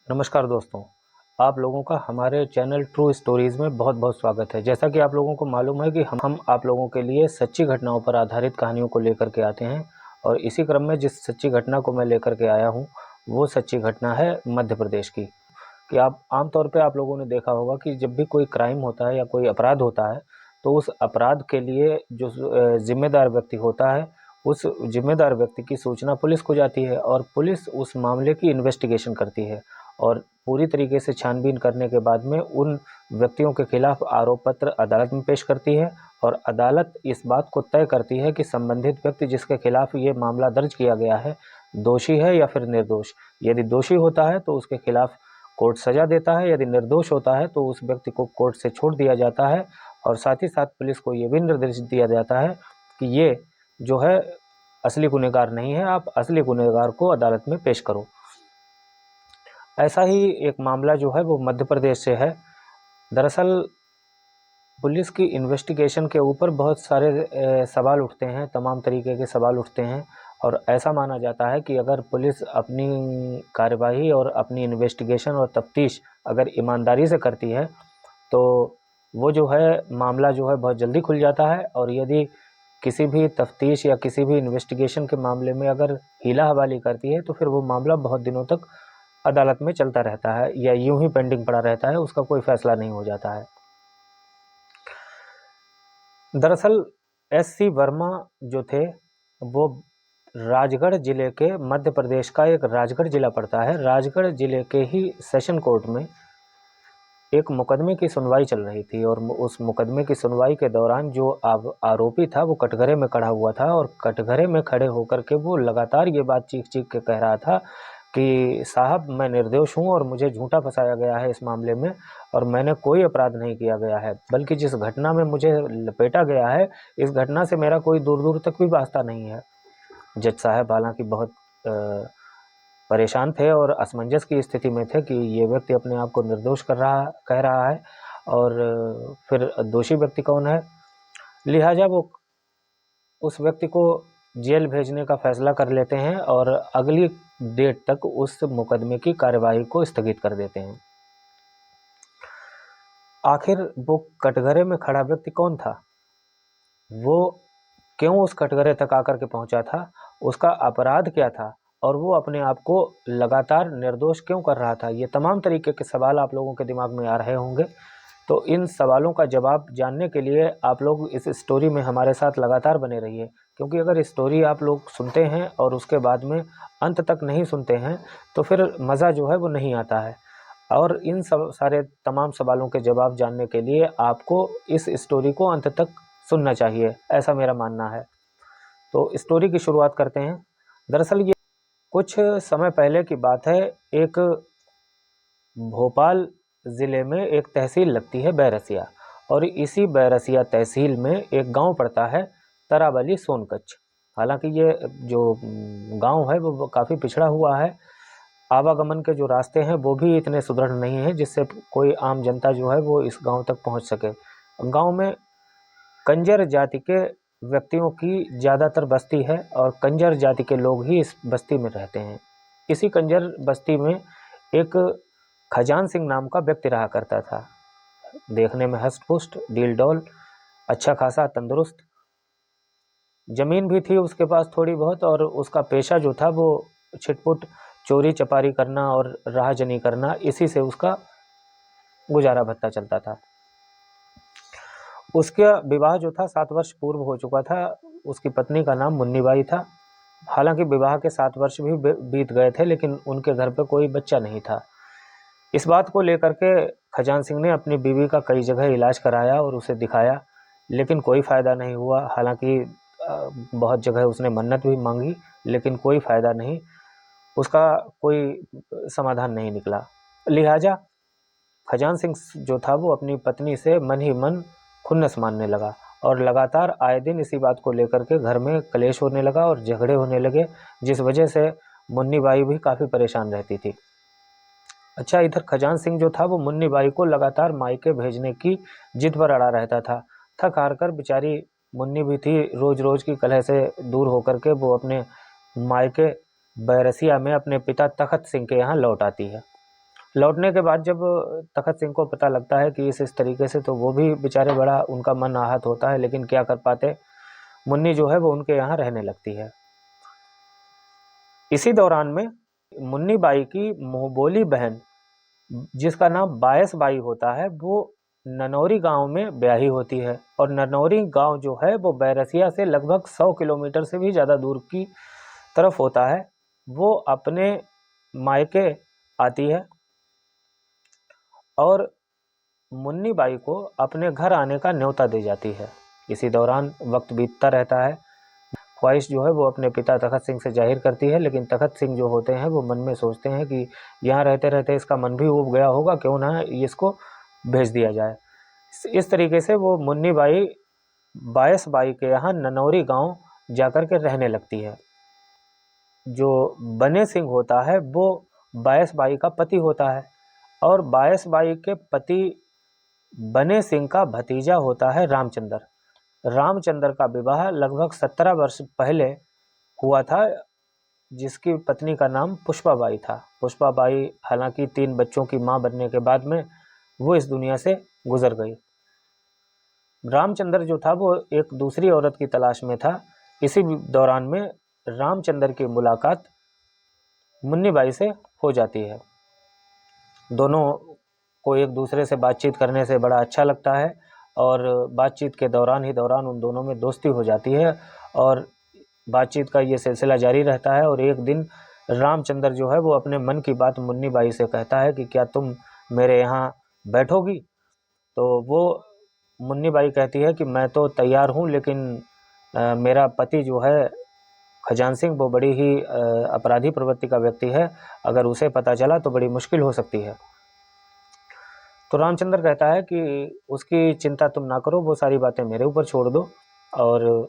नमस्कार दोस्तों, आप लोगों का हमारे चैनल ट्रू स्टोरीज़ में बहुत बहुत स्वागत है। जैसा कि आप लोगों को मालूम है कि हम आप लोगों के लिए सच्ची घटनाओं पर आधारित कहानियों को लेकर के आते हैं और इसी क्रम में जिस सच्ची घटना को मैं लेकर के आया हूं, वो सच्ची घटना है मध्य प्रदेश की। कि आप आमतौर पे आप लोगों ने देखा होगा कि जब भी कोई क्राइम होता है या कोई अपराध होता है, तो उस अपराध के लिए जो ज़िम्मेदार व्यक्ति होता है, उस ज़िम्मेदार व्यक्ति की सूचना पुलिस को जाती है और पुलिस उस मामले की इन्वेस्टिगेशन करती है और पूरी तरीके से छानबीन करने के बाद में उन व्यक्तियों के खिलाफ आरोप पत्र अदालत में पेश करती है और अदालत इस बात को तय करती है कि संबंधित व्यक्ति जिसके खिलाफ ये मामला दर्ज किया गया है, दोषी है या फिर निर्दोष। यदि दोषी होता है तो उसके खिलाफ कोर्ट सजा देता है, यदि निर्दोष होता है तो उस व्यक्ति को कोर्ट से छोड़ दिया जाता है और साथ ही साथ पुलिस को ये भी निर्देश दिया जाता है कि ये जो है असली गुनहगार नहीं है, आप असली गुनहगार को अदालत में पेश करो। ऐसा ही एक मामला जो है वो मध्य प्रदेश से है। दरअसल पुलिस की इन्वेस्टिगेशन के ऊपर बहुत सारे सवाल उठते हैं, तमाम तरीके के सवाल उठते हैं और ऐसा माना जाता है कि अगर पुलिस अपनी कार्यवाही और अपनी इन्वेस्टिगेशन और तफ्तीश अगर ईमानदारी से करती है तो वो जो है मामला जो है बहुत जल्दी खुल जाता है और यदि किसी भी तफ्तीश या किसी भी इन्वेस्टिगेशन के मामले में अगर हीला हवाली करती है तो फिर वो मामला बहुत दिनों तक अदालत में चलता रहता है या यूं ही पेंडिंग पड़ा रहता है, उसका कोई फैसला नहीं हो जाता है। दरअसल एस.सी. वर्मा जो थे वो राजगढ़ ज़िले के, मध्य प्रदेश का एक राजगढ़ ज़िला पड़ता है, राजगढ़ ज़िले के ही सेशन कोर्ट में एक मुकदमे की सुनवाई चल रही थी और उस मुकदमे की सुनवाई के दौरान जो आरोपी था वो कटघरे में खड़ा हुआ था और कटघरे में खड़े होकर के वो लगातार ये बात चीख चीख के कह रहा था कि साहब मैं निर्दोष हूँ और मुझे झूठा फंसाया गया है इस मामले में और मैंने कोई अपराध नहीं किया गया है, बल्कि जिस घटना में मुझे लपेटा गया है इस घटना से मेरा कोई दूर दूर तक भी वास्ता नहीं है। जज साहब हालांकि बहुत परेशान थे और असमंजस की स्थिति में थे कि ये व्यक्ति अपने आप को निर्दोष कह रहा है और फिर दोषी व्यक्ति कौन है। लिहाजा वो उस व्यक्ति को जेल भेजने का फैसला कर लेते हैं और अगली डेट तक उस मुकदमे की कार्यवाही को स्थगित कर देते हैं। आखिर वो कटघरे में खड़ा व्यक्ति कौन था, वो क्यों उस कटघरे तक आकर के पहुंचा था, उसका अपराध क्या था और वो अपने आप को लगातार निर्दोष क्यों कर रहा था, ये तमाम तरीके के सवाल आप लोगों के दिमाग में आ रहे होंगे। तो इन सवालों का जवाब जानने के लिए आप लोग इस स्टोरी में हमारे साथ लगातार बने रहिए, क्योंकि अगर स्टोरी आप लोग सुनते हैं और उसके बाद में अंत तक नहीं सुनते हैं तो फिर मज़ा जो है वो नहीं आता है। और इन सब सारे तमाम सवालों के जवाब जानने के लिए आपको इस स्टोरी को अंत तक सुनना चाहिए, ऐसा मेरा मानना है। तो स्टोरी की शुरुआत करते हैं। दरअसल ये कुछ समय पहले की बात है। एक भोपाल ज़िले में एक तहसील लगती है बैरसिया और इसी बैरसिया तहसील में एक गांव पड़ता है तरावली सोनकच्छ। हालांकि ये जो गांव है वो काफ़ी पिछड़ा हुआ है, आवागमन के जो रास्ते हैं वो भी इतने सुदृढ़ नहीं हैं जिससे कोई आम जनता जो है वो इस गांव तक पहुंच सके। गांव में कंजर जाति के व्यक्तियों की ज़्यादातर बस्ती है और कंजर जाति के लोग ही इस बस्ती में रहते हैं। इसी कंजर बस्ती में एक खजान सिंह नाम का व्यक्ति रहा करता था। देखने में हष्ट पुष्ट, डील डॉल, अच्छा खासा तंदुरुस्त। ज़मीन भी थी उसके पास थोड़ी बहुत और उसका पेशा जो था वो छिटपुट चोरी चपारी करना और राहजनी करना, इसी से उसका गुजारा भत्ता चलता था। उसका विवाह जो था 7 वर्ष पूर्व हो चुका था। उसकी पत्नी का नाम मुन्नीबाई था। हालांकि विवाह के 7 वर्ष भी बीत गए थे लेकिन उनके घर पर कोई बच्चा नहीं था। इस बात को लेकर के खजान सिंह ने अपनी बीवी का कई जगह इलाज कराया और उसे दिखाया, लेकिन कोई फ़ायदा नहीं हुआ। हालांकि बहुत जगह उसने मन्नत भी मांगी लेकिन कोई फ़ायदा नहीं, उसका कोई समाधान नहीं निकला। लिहाजा खजान सिंह जो था वो अपनी पत्नी से मन ही मन खुन्नस मानने लगा और लगातार आए दिन इसी बात को लेकर के घर में कलेश होने लगा और झगड़े होने लगे, जिस वजह से मुन्नी बाई भी काफ़ी परेशान रहती थी। अच्छा, इधर खजान सिंह जो था वो मुन्नी बाई को लगातार मायके भेजने की जिद पर अड़ा रहता था। थक हार कर बेचारी मुन्नी भी थी, रोज़ रोज़ की कलह से दूर होकर के वो अपने मायके बैरसिया में अपने पिता तखत सिंह के यहाँ लौट आती है। लौटने के बाद जब तखत सिंह को पता लगता है कि इस तरीके से, तो वो भी बेचारे बड़ा उनका मन आहत होता है, लेकिन क्या कर पाते। मुन्नी जो है वो उनके यहाँ रहने लगती है। इसी दौरान में मुन्नी बाई की मुंहबोली बहन, जिसका नाम बायस बाई होता है, वो ननौरी गांव में ब्याही होती है। और ननौरी गांव जो है वो बैरसिया से लगभग 100 किलोमीटर से भी ज़्यादा दूर की तरफ होता है। वो अपने मायके आती है और मुन्नी बाई को अपने घर आने का न्योता दे जाती है। इसी दौरान वक्त बीतता रहता है। ख्वाहिश जो है वो अपने पिता तखत सिंह से जाहिर करती है, लेकिन तखत सिंह जो होते हैं वो मन में सोचते हैं कि यहाँ रहते रहते इसका मन भी उब गया होगा, क्यों ना इसको भेज दिया जाए। इस तरीके से वो मुन्नी बाई बायस बाई के यहाँ ननौरी गांव जाकर के रहने लगती है। जो बने सिंह होता है वो बायस बाई का पति होता है, और बायस बाई के पति बने सिंह का भतीजा होता है रामचंद्र। रामचंद्र का विवाह लगभग 17 वर्ष पहले हुआ था, जिसकी पत्नी का नाम पुष्पाबाई था। पुष्पाबाई हालांकि 3 बच्चों की मां बनने के बाद में वो इस दुनिया से गुजर गई। रामचंद्र जो था वो एक दूसरी औरत की तलाश में था। इसी दौरान में रामचंद्र की मुलाकात मुन्नी बाई से हो जाती है। दोनों को एक दूसरे से बातचीत करने से बड़ा अच्छा लगता है, और बातचीत के दौरान उन दोनों में दोस्ती हो जाती है, और बातचीत का ये सिलसिला जारी रहता है। और एक दिन रामचंद्र जो है वो अपने मन की बात मुन्नी बाई से कहता है कि क्या तुम मेरे यहाँ बैठोगी। तो वो मुन्नी बाई कहती है कि मैं तो तैयार हूँ, लेकिन मेरा पति जो है खजान सिंह वो बड़ी ही अपराधी प्रवृत्ति का व्यक्ति है, अगर उसे पता चला तो बड़ी मुश्किल हो सकती है। तो रामचंद्र कहता है कि उसकी चिंता तुम ना करो, वो सारी बातें मेरे ऊपर छोड़ दो, और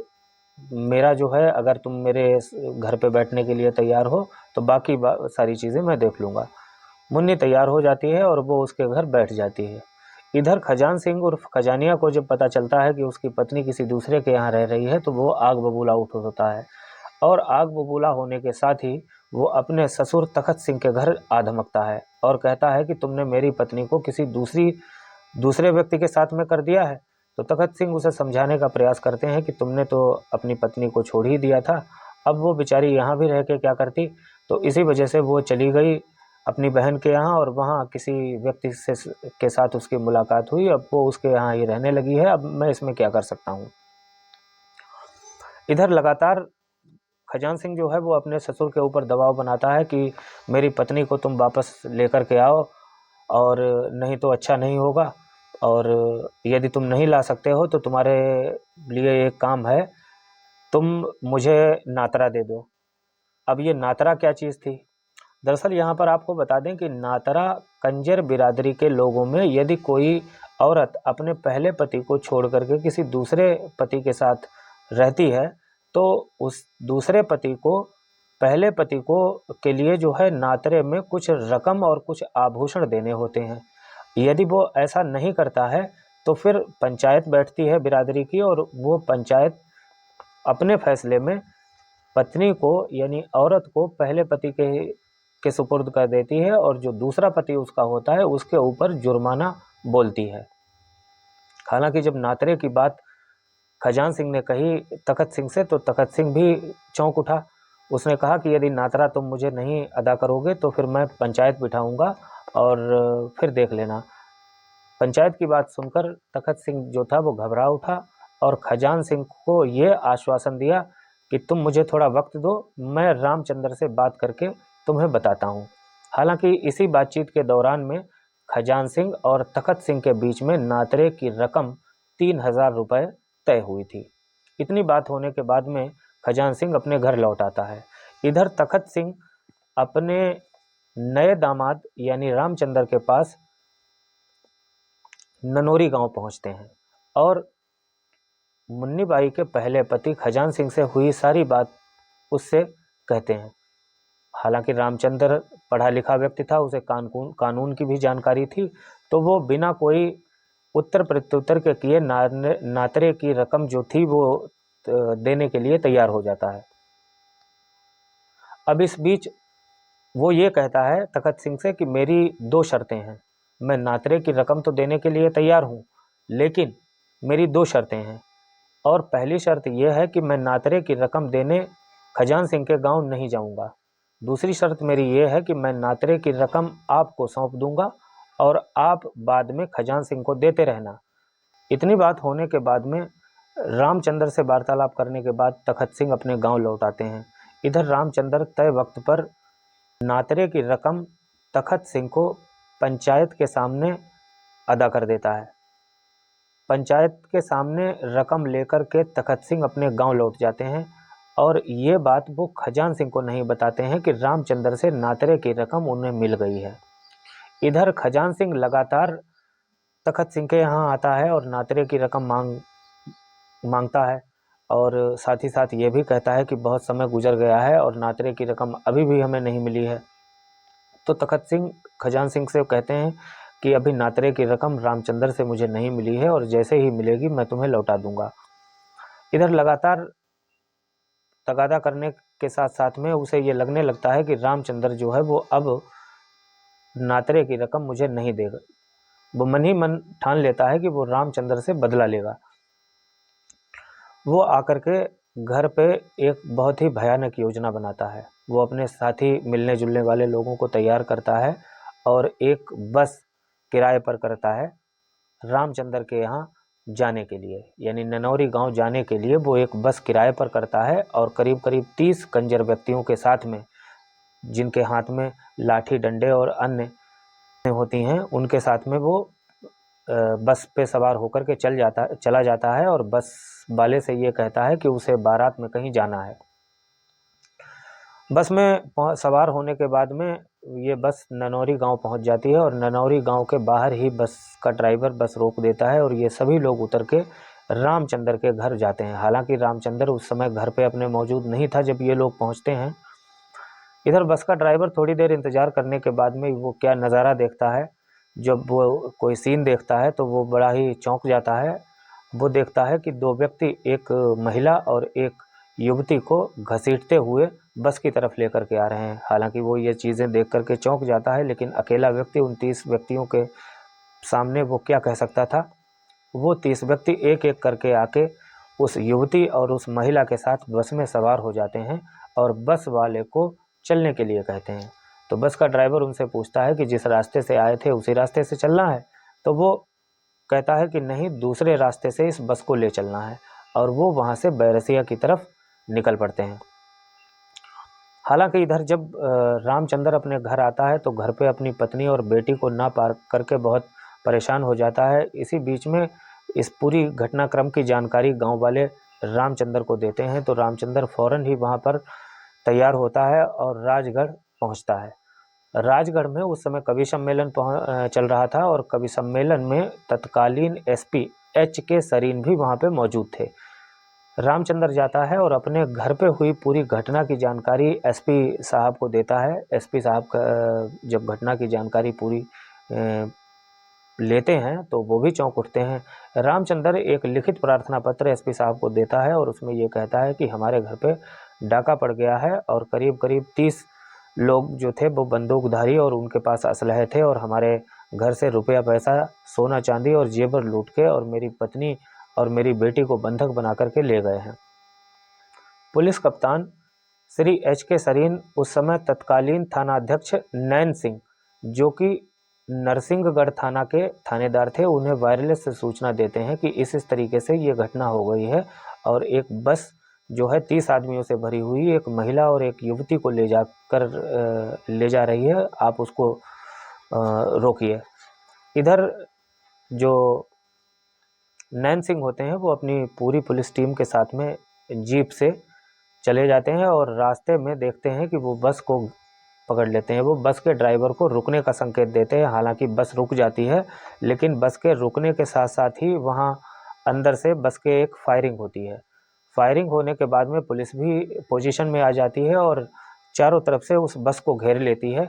मेरा जो है, अगर तुम मेरे घर पे बैठने के लिए तैयार हो तो बाकी सारी चीज़ें मैं देख लूँगा। मुन्नी तैयार हो जाती है और वो उसके घर बैठ जाती है। इधर खजान सिंह उर्फ खजानिया को जब पता चलता है कि उसकी पत्नी किसी दूसरे के यहाँ रह रही है, तो वो आग बबूला उठ होता है, और आग बबूला होने के साथ ही वो अपने ससुर तखत सिंह के घर आ धमकता है और कहता है कि तुमने मेरी पत्नी को किसी दूसरे व्यक्ति के साथ में कर दिया है। तो तखत सिंह उसे समझाने का प्रयास करते हैं कि तुमने तो अपनी पत्नी को छोड़ ही दिया था, अब वो बेचारी यहाँ भी रह के क्या करती। तो इसी वजह से वो चली गई अपनी बहन के यहाँ, और वहाँ किसी व्यक्ति से के साथ उसकी मुलाकात हुई, अब वो उसके यहाँ ही रहने लगी है, अब मैं इसमें क्या कर सकता हूँ। इधर लगातार खजान सिंह जो है वो अपने ससुर के ऊपर दबाव बनाता है कि मेरी पत्नी को तुम वापस लेकर के आओ, और नहीं तो अच्छा नहीं होगा, और यदि तुम नहीं ला सकते हो तो तुम्हारे लिए एक काम है, तुम मुझे नातरा दे दो। अब ये नातरा क्या चीज़ थी? दरअसल यहाँ पर आपको बता दें कि नातरा कंजर बिरादरी के लोगों में यदि कोई औरत अपने पहले पति को छोड़ करके किसी दूसरे पति के साथ रहती है, तो उस दूसरे पति को पहले पति को के लिए जो है नातरे में कुछ रकम और कुछ आभूषण देने होते हैं। यदि वो ऐसा नहीं करता है तो फिर पंचायत बैठती है बिरादरी की, और वो पंचायत अपने फैसले में पत्नी को यानी औरत को पहले पति के सुपुर्द कर देती है, और जो दूसरा पति उसका होता है उसके ऊपर जुर्माना बोलती है। हालांकि जब नातरे की बात खजान सिंह ने कही तखत सिंह से, तो तखत सिंह भी चौंक उठा। उसने कहा कि यदि नातरा तुम मुझे नहीं अदा करोगे तो फिर मैं पंचायत बिठाऊंगा, और फिर देख लेना। पंचायत की बात सुनकर तखत सिंह जो था वो घबरा उठा, और खजान सिंह को ये आश्वासन दिया कि तुम मुझे थोड़ा वक्त दो, मैं रामचंद्र से बात करके तुम्हें बताता हूँ। हालांकि इसी बातचीत के दौरान में खजान सिंह और तखत सिंह के बीच में नातरे की रकम 3000 रुपये तय हुई थी। इतनी बात होने के बाद में खजान सिंह अपने घर लौट आता है। इधर तखत सिंह अपने नए दामाद यानी रामचंद्र के पास ननौरी गांव पहुंचते हैं, और मुन्नी बाई के पहले पति खजान सिंह से हुई सारी बात उससे कहते हैं। हालांकि रामचंद्र पढ़ा लिखा व्यक्ति था, उसे कानून की भी जानकारी थी, तो वो बिना कोई उत्तर प्रत्युत्तर के किए नातरे की रकम जो थी वो देने के लिए तैयार हो जाता है। अब इस बीच वो ये कहता है तखत सिंह से कि मेरी 2 शर्तें हैं। मैं नातरे की रकम तो देने के लिए तैयार हूँ, लेकिन मेरी 2 शर्तें हैं। और पहली शर्त यह है कि मैं नातरे की रकम देने खजान सिंह के गांव नहीं जाऊंगा। दूसरी शर्त मेरी ये है कि मैं नातरे की रकम आपको सौंप दूंगा और आप बाद में खजान सिंह को देते रहना। इतनी बात होने के बाद में रामचंद्र से वार्तालाप करने के बाद तखत सिंह अपने गांव लौट आते हैं। इधर रामचंद्र तय वक्त पर नातरे की रकम तखत सिंह को पंचायत के सामने अदा कर देता है। पंचायत के सामने रकम लेकर के तखत सिंह अपने गांव लौट जाते हैं और ये बात वो खजान सिंह को नहीं बताते हैं कि रामचंद्र से नातरे की रकम उन्हें मिल गई है। इधर खजान सिंह लगातार तखत सिंह के यहाँ आता है और नातरे की रकम मांगता है और साथ ही साथ ये भी कहता है कि बहुत समय गुजर गया है और नातरे की रकम अभी भी हमें नहीं मिली है। तो तखत सिंह खजान सिंह से कहते हैं कि अभी नातरे की रकम रामचंद्र से मुझे नहीं मिली है और जैसे ही मिलेगी मैं तुम्हें लौटा दूंगा। इधर लगातार तगादा करने के साथ साथ में उसे ये लगने लगता है कि रामचंद्र जो है वो अब नातरे की रकम मुझे नहीं देगा। वो मन ही मन ठान लेता है कि वो रामचंद्र से बदला लेगा। वो आकर के घर पे एक बहुत ही भयानक योजना बनाता है। वो अपने साथी मिलने जुलने वाले लोगों को तैयार करता है और एक बस किराए पर करता है रामचंद्र के यहाँ जाने के लिए, यानी ननौरी गांव जाने के लिए वो एक बस किराए पर करता है और करीब करीब 30 कंजर व्यक्तियों के साथ में, जिनके हाथ में लाठी डंडे और अन्य होती हैं, उनके साथ में वो बस पे सवार होकर के चला जाता है और बस वाले से ये कहता है कि उसे बारात में कहीं जाना है। बस में सवार होने के बाद में ये बस ननौरी गांव पहुंच जाती है और ननौरी गांव के बाहर ही बस का ड्राइवर बस रोक देता है और ये सभी लोग उतर के रामचंद्र के घर जाते हैं। हालांकि रामचंद्र उस समय घर पे अपने मौजूद नहीं था जब ये लोग पहुंचते हैं। इधर बस का ड्राइवर थोड़ी देर इंतजार करने के बाद में वो क्या नज़ारा देखता है, जब वो कोई सीन देखता है तो वो बड़ा ही चौंक जाता है। वो देखता है कि 2 व्यक्ति, एक महिला और एक युवती को घसीटते हुए बस की तरफ लेकर के आ रहे हैं। हालांकि वो ये चीज़ें देख करके चौंक जाता है, लेकिन अकेला व्यक्ति उन 30 व्यक्तियों के सामने वो क्या कह सकता था। वो 30 व्यक्ति एक एक करके आके उस युवती और उस महिला के साथ बस में सवार हो जाते हैं और बस वाले को चलने के लिए कहते हैं। तो बस का ड्राइवर उनसे पूछता है कि जिस रास्ते से आए थे उसी रास्ते से चलना है। तो वो कहता है कि नहीं, दूसरे रास्ते से इस बस को ले चलना है और वो वहाँ से बैरसिया की तरफ निकल पड़ते हैं। हालांकि इधर जब रामचंद्र अपने घर आता है तो घर पे अपनी पत्नी और बेटी को ना पा करके बहुत परेशान हो जाता है। इसी बीच में इस पूरी घटनाक्रम की जानकारी गांव वाले रामचंद्र को देते हैं। तो रामचंद्र फौरन ही वहां पर तैयार होता है और राजगढ़ पहुंचता है। राजगढ़ में उस समय कवि सम्मेलन चल रहा था और कवि सम्मेलन में तत्कालीन एसपी HK सरीन भी वहां पे मौजूद थे। रामचंद्र जाता है और अपने घर पे हुई पूरी घटना की जानकारी एसपी साहब को देता है। एसपी साहब का जब घटना की जानकारी पूरी लेते हैं तो वो भी चौंक उठते हैं। रामचंद्र एक लिखित प्रार्थना पत्र एसपी साहब को देता है और उसमें ये कहता है कि हमारे घर पे डाका पड़ गया है और करीब करीब 30 लोग जो थे वो बंदूकधारी और उनके पास असलहे थे और हमारे घर से रुपया पैसा, सोना चांदी और जेवर लूट के और मेरी पत्नी और मेरी बेटी को बंधक बना करके ले गए हैं। पुलिस कप्तान श्री HK सरीन उस समय तत्कालीन थानाध्यक्ष नैन सिंह, जो कि नरसिंहगढ़ थाना के थानेदार थे, उन्हें वायरलेस से सूचना देते हैं कि इस तरीके से ये घटना हो गई है और एक बस जो है 30 आदमियों से भरी हुई एक महिला और एक युवती को ले जा रही है, आप उसको रोकिए। इधर जो नैन सिंह होते हैं वो अपनी पूरी पुलिस टीम के साथ में जीप से चले जाते हैं और रास्ते में देखते हैं कि वो बस को पकड़ लेते हैं। वो बस के ड्राइवर को रुकने का संकेत देते हैं। हालांकि बस रुक जाती है, लेकिन बस के रुकने के साथ साथ ही वहाँ अंदर से बस के एक फायरिंग होती है। फायरिंग होने के बाद में पुलिस भी पोजीशन में आ जाती है और चारों तरफ से उस बस को घेर लेती है।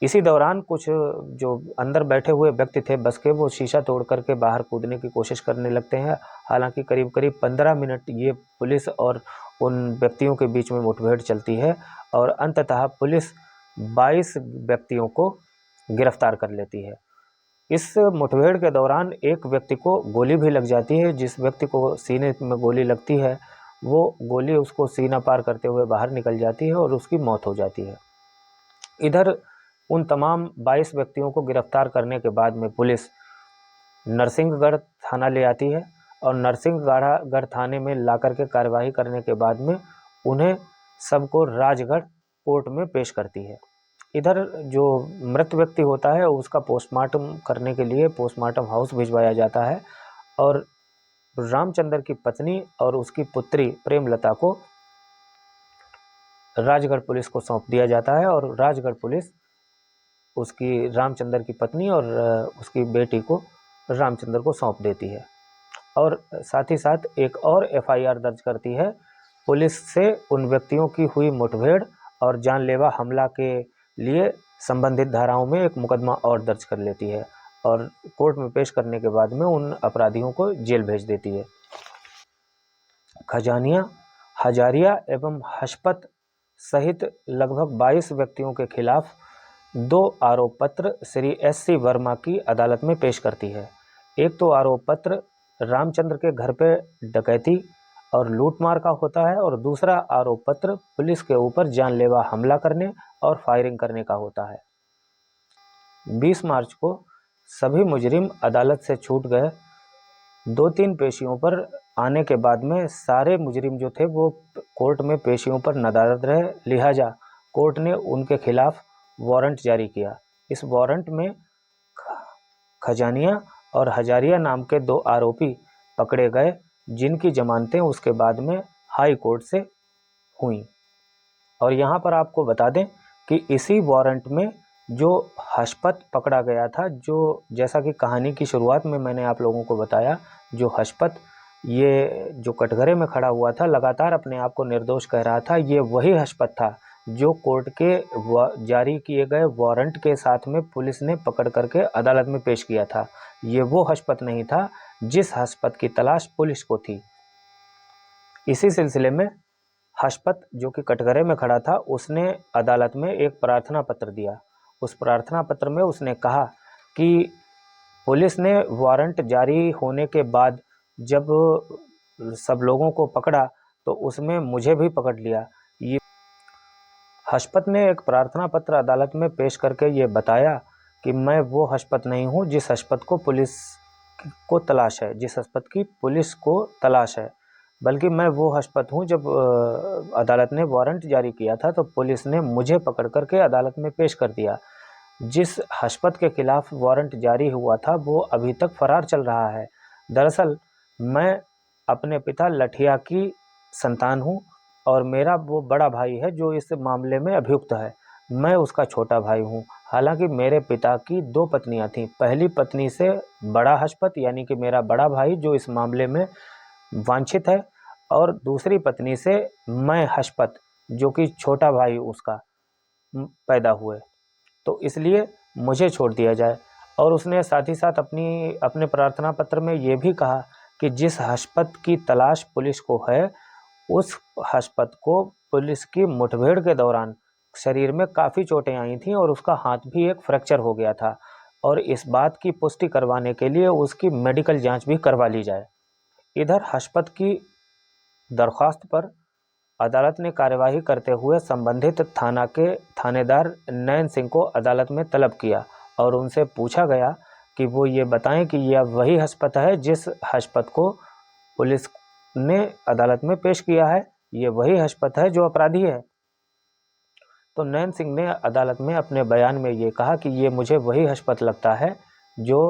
इसी दौरान कुछ जो अंदर बैठे हुए व्यक्ति थे बस के, वो शीशा तोड़ करके बाहर कूदने की कोशिश करने लगते हैं। हालांकि करीब करीब 15 मिनट ये पुलिस और उन व्यक्तियों के बीच में मुठभेड़ चलती है और अंततः पुलिस 22 व्यक्तियों को गिरफ्तार कर लेती है। इस मुठभेड़ के दौरान एक व्यक्ति को गोली भी लग जाती है। जिस व्यक्ति को सीने में गोली लगती है वो गोली उसको सीना पार करते हुए बाहर निकल जाती है और उसकी मौत हो जाती है। इधर उन तमाम 22 व्यक्तियों को गिरफ्तार करने के बाद में पुलिस नरसिंहगढ़ थाना ले आती है और नरसिंहगढ़ थाने में लाकर के कार्यवाही करने के बाद में उन्हें सबको राजगढ़ कोर्ट में पेश करती है। इधर जो मृत व्यक्ति होता है उसका पोस्टमार्टम करने के लिए पोस्टमार्टम हाउस भिजवाया जाता है और रामचंद्र की पत्नी और उसकी पुत्री प्रेमलता को राजगढ़ पुलिस को सौंप दिया जाता है और राजगढ़ पुलिस उसकी रामचंद्र की पत्नी और उसकी बेटी को रामचंद्र को सौंप देती है और साथ ही साथ एक और एफआईआर दर्ज करती है। पुलिस से उन व्यक्तियों की हुई मुठभेड़ और जानलेवा हमला के लिए संबंधित धाराओं में एक मुकदमा और दर्ज कर लेती है और कोर्ट में पेश करने के बाद में उन अपराधियों को जेल भेज देती है। खजानिया, हजारिया एवं हशपत सहित लगभग 22 व्यक्तियों के खिलाफ 2 आरोप पत्र श्री एस.सी. वर्मा की अदालत में पेश करती है। एक तो आरोप पत्र रामचंद्र के घर पे डकैती और लूटमार का होता है और दूसरा आरोप पत्र पुलिस के ऊपर जानलेवा हमला करने और फायरिंग करने का होता है। 20 मार्च को सभी मुजरिम अदालत से छूट गए। 2-3 पेशियों पर आने के बाद में सारे मुजरिम जो थे वो कोर्ट में पेशियों पर नदारद रहे, लिहाजा कोर्ट ने उनके खिलाफ वारंट जारी किया। इस वारंट में खजानिया और हजारिया नाम के 2 आरोपी पकड़े गए जिनकी जमानतें उसके बाद में हाई कोर्ट से हुई। और यहाँ पर आपको बता दें कि इसी वारंट में जो हशपत पकड़ा गया था, जो जैसा कि कहानी की शुरुआत में मैंने आप लोगों को बताया, जो हशपत ये जो कटघरे में खड़ा हुआ था लगातार अपने आप को निर्दोष कह रहा था, ये वही हशपत था जो कोर्ट के जारी किए गए वारंट के साथ में पुलिस ने पकड़ करके अदालत में पेश किया था। ये वो हशपत नहीं था जिस हशपत की तलाश पुलिस को थी। इसी सिलसिले में हशपत जो कि कटघरे में खड़ा था उसने अदालत में एक प्रार्थना पत्र दिया। उस प्रार्थना पत्र में उसने कहा कि पुलिस ने वारंट जारी होने के बाद जब सब लोगों को पकड़ा तो उसमें मुझे भी पकड़ लिया। ये हशपत ने एक प्रार्थना पत्र अदालत में पेश करके ये बताया कि मैं वो हशपत नहीं हूँ जिस हशपत को पुलिस को तलाश है, जिस हशपत की पुलिस को तलाश है, बल्कि मैं वो हशपत हूँ। जब अदालत ने वारंट जारी किया था तो पुलिस ने मुझे पकड़ करके अदालत में पेश कर दिया। जिस हशपत के खिलाफ वारंट जारी हुआ था वो अभी तक फरार चल रहा है। दरअसल मैं अपने पिता लठिया की संतान हूँ और मेरा वो बड़ा भाई है जो इस मामले में अभियुक्त है। मैं उसका छोटा भाई हूँ। हालांकि मेरे पिता की 2 पत्नियाँ थीं। पहली पत्नी से बड़ा हशपत यानी कि मेरा बड़ा भाई जो इस मामले में वांछित है और दूसरी पत्नी से मैं हशपत जो कि छोटा भाई उसका पैदा हुए, तो इसलिए मुझे छोड़ दिया जाए। और उसने साथ ही साथ अपने प्रार्थना पत्र में ये भी कहा कि जिस हशपत की तलाश पुलिस को है उस हशपत को पुलिस की मुठभेड़ के दौरान शरीर में काफ़ी चोटें आई थीं और उसका हाथ भी एक फ्रैक्चर हो गया था और इस बात की पुष्टि करवाने के लिए उसकी मेडिकल जांच भी करवा ली जाए। इधर हशपत की दरख्वास्त पर अदालत ने कार्यवाही करते हुए संबंधित थाना के थानेदार नैन सिंह को अदालत में तलब किया और उनसे पूछा गया कि वो ये बताएं कि यह वही हशपत है जिस हशपत को पुलिस ने अदालत में पेश किया है, ये वही हशपत है जो अपराधी है। तो नैन सिंह ने अदालत में अपने बयान में ये कहा कि ये मुझे वही हशपत लगता है जो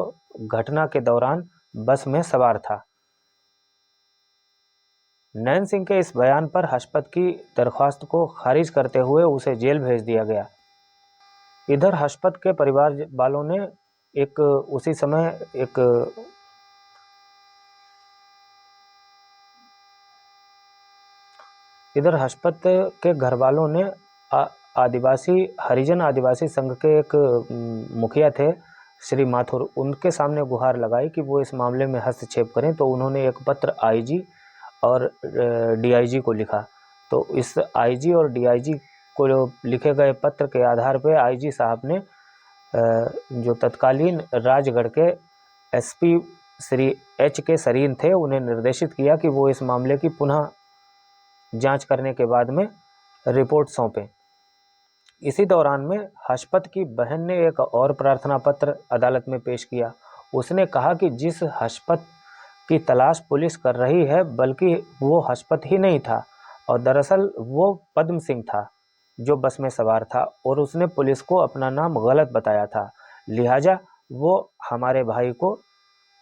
घटना के दौरान बस में सवार था। नैन सिंह के इस बयान पर हशपत की दरख्वास्त को खारिज करते हुए उसे जेल भेज दिया गया। इधर हशपत के परिवार वालों ने उसी समय इधर हशपत के घर वालों ने हरिजन आदिवासी संघ के एक मुखिया थे श्री माथुर, उनके सामने गुहार लगाई कि वो इस मामले में हस्तक्षेप करें। तो उन्होंने एक पत्र आईजी और डीआईजी को लिखा। तो इस आईजी और डीआईजी को लिखे गए पत्र के आधार पर आईजी साहब ने जो तत्कालीन राजगढ़ के एसपी श्री एच के सरीन थे, उन्हें निर्देशित किया कि वो इस मामले की पुनः जांच करने के बाद में रिपोर्ट सौंपें। इसी दौरान में हशपत की बहन ने एक और प्रार्थना पत्र अदालत में पेश किया। उसने कहा कि जिस हशपत की तलाश पुलिस कर रही है, बल्कि वो हशपत ही नहीं था, और दरअसल वो पद्म सिंह था जो बस में सवार था, और उसने पुलिस को अपना नाम गलत बताया था। लिहाजा वो हमारे भाई को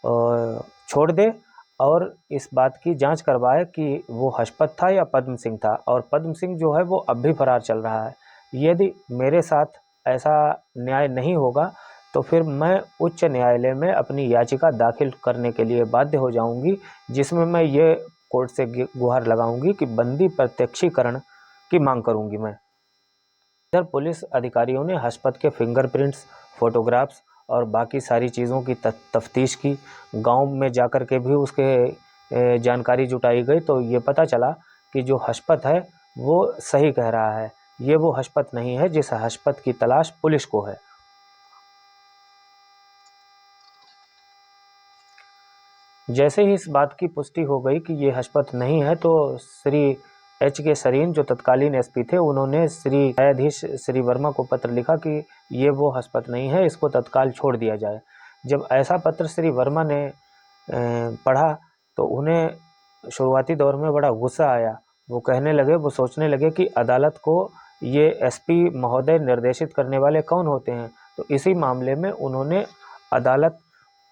छोड़ दे और इस बात की जांच करवाए कि वो हशपत था या पद्म सिंह था। और पद्म सिंह जो है वो अब भी फरार चल रहा है। यदि मेरे साथ ऐसा न्याय नहीं होगा तो फिर मैं उच्च न्यायालय में अपनी याचिका दाखिल करने के लिए बाध्य हो जाऊंगी, जिसमें मैं ये कोर्ट से गुहार लगाऊंगी कि बंदी प्रत्यक्षीकरण की मांग करूंगी मैं। इधर पुलिस अधिकारियों ने हशपत के फिंगरप्रिंट्स, फोटोग्राफ्स और बाकी सारी चीज़ों की तफ्तीश की। गांव में जाकर के भी उसके जानकारी जुटाई गई, तो ये पता चला कि जो हशपत है वो सही कह रहा है। ये वो हशपत नहीं है जिस हशपत की तलाश पुलिस को है। जैसे ही इस बात की पुष्टि हो गई कि ये हशपत नहीं है, तो श्री एच के सरीन जो तत्कालीन एसपी थे, उन्होंने श्री न्यायाधीश श्री वर्मा को पत्र लिखा कि ये वो हशपत नहीं है, इसको तत्काल छोड़ दिया जाए। जब ऐसा पत्र श्री वर्मा ने पढ़ा तो उन्हें शुरुआती दौर में बड़ा गुस्सा आया। वो सोचने लगे कि अदालत को ये एसपी महोदय निर्देशित करने वाले कौन होते हैं। तो इसी मामले में उन्होंने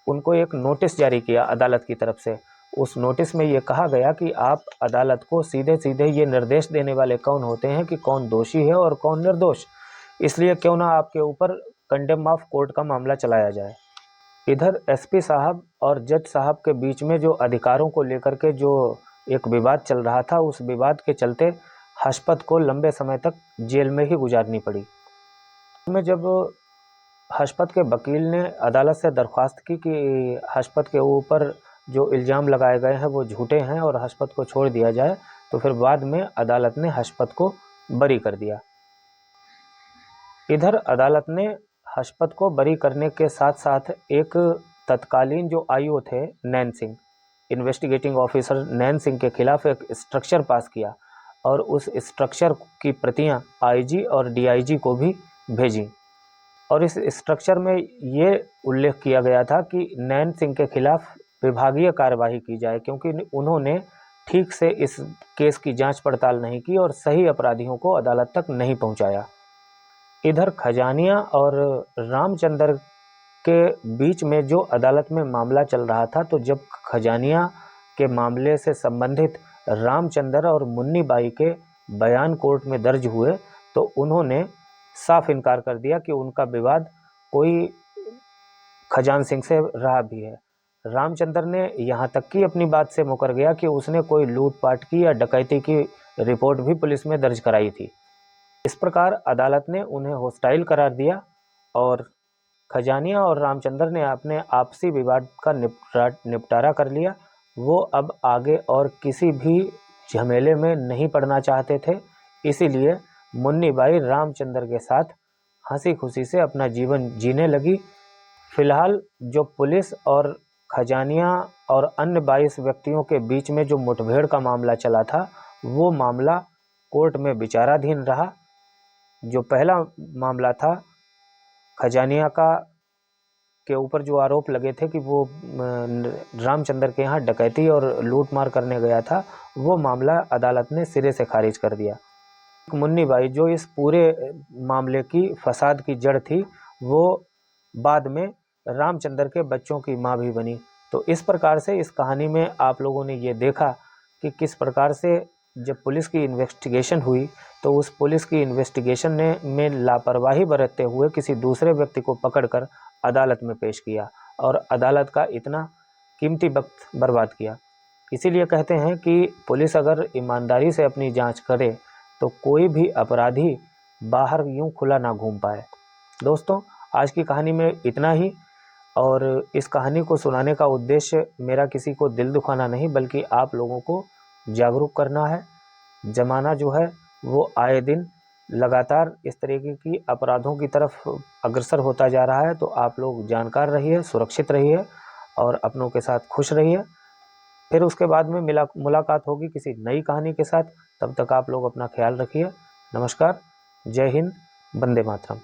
उनको एक नोटिस जारी किया अदालत की तरफ से। उस नोटिस में ये कहा गया कि आप अदालत को सीधे सीधे ये निर्देश देने वाले कौन होते हैं कि कौन दोषी है और कौन निर्दोष, इसलिए क्यों ना आपके ऊपर कंडेम ऑफ कोर्ट का मामला चलाया जाए। इधर एसपी साहब और जज साहब के बीच में जो अधिकारों को लेकर के जो एक विवाद चल रहा था, उस विवाद के चलते हशपत को लंबे समय तक जेल में ही गुजारनी पड़ी। में जब हशपत के वकील ने अदालत से दरख्वास्त की कि हशपत के ऊपर जो इल्ज़ाम लगाए गए हैं वो झूठे हैं और हशपत को छोड़ दिया जाए, तो फिर बाद में अदालत ने हशपत को बरी कर दिया। इधर अदालत ने हशपत को बरी करने के साथ साथ एक तत्कालीन जो आईओ थे नैन सिंह, इन्वेस्टिगेटिंग ऑफिसर नैन सिंह के खिलाफ एक स्ट्रक्चर पास किया, और उस स्ट्रक्चर की प्रतियां आईजी और डीआईजी को भी भेजी। और इस स्ट्रक्चर में ये उल्लेख किया गया था कि नैन सिंह के खिलाफ विभागीय कार्यवाही की जाए, क्योंकि उन्होंने ठीक से इस केस की जांच पड़ताल नहीं की और सही अपराधियों को अदालत तक नहीं पहुंचाया। इधर खजानिया और रामचंद्र के बीच में जो अदालत में मामला चल रहा था, तो जब खजानिया के मामले से संबंधित रामचंद्र और मुन्नी बाई के बयान कोर्ट में दर्ज हुए, तो उन्होंने साफ इनकार कर दिया कि उनका विवाद कोई खजान सिंह से रहा भी है। रामचंद्र ने यहाँ तक कि अपनी बात से मुकर गया कि उसने कोई लूटपाट की या डकैती की रिपोर्ट भी पुलिस में दर्ज कराई थी। इस प्रकार अदालत ने उन्हें हॉस्टाइल करार दिया और खजानिया और रामचंद्र ने अपने आपसी विवाद का निपटारा कर लिया। वो अब आगे और किसी भी झमेले में नहीं पड़ना चाहते थे, इसीलिए मुन्नी बाई रामचंद्र के साथ हंसी खुशी से अपना जीवन जीने लगी। फिलहाल जो पुलिस और खजानिया और अन्य 22 व्यक्तियों के बीच में जो मुठभेड़ का मामला चला था, वो मामला कोर्ट में विचाराधीन रहा। जो पहला मामला था खजानिया के ऊपर जो आरोप लगे थे कि वो रामचंद्र के यहाँ डकैती और लूटमार करने गया था, वो मामला अदालत ने सिरे से खारिज कर दिया। मुन्नी बाई जो इस पूरे मामले की फसाद की जड़ थी, वो बाद में रामचंद्र के बच्चों की माँ भी बनी। तो इस प्रकार से इस कहानी में आप लोगों ने ये देखा कि किस प्रकार से जब पुलिस की इन्वेस्टिगेशन हुई, तो उस पुलिस की इन्वेस्टिगेशन ने में लापरवाही बरतते हुए किसी दूसरे व्यक्ति को पकड़कर अदालत में पेश किया और अदालत का इतना कीमती वक्त बर्बाद किया। इसीलिए कहते हैं कि पुलिस अगर ईमानदारी से अपनी जांच करे तो कोई भी अपराधी बाहर यूं खुला ना घूम पाए। दोस्तों, आज की कहानी में इतना ही, और इस कहानी को सुनाने का उद्देश्य मेरा किसी को दिल दुखाना नहीं, बल्कि आप लोगों को जागरूक करना है। ज़माना जो है वो आए दिन लगातार इस तरीके की अपराधों की तरफ अग्रसर होता जा रहा है। तो आप लोग जानकार रहिए, सुरक्षित रहिए और अपनों के साथ खुश रहिए। फिर उसके बाद में मुलाकात होगी किसी नई कहानी के साथ। तब तक आप लोग अपना ख्याल रखिए। नमस्कार, जय हिंद, वंदे मातरम।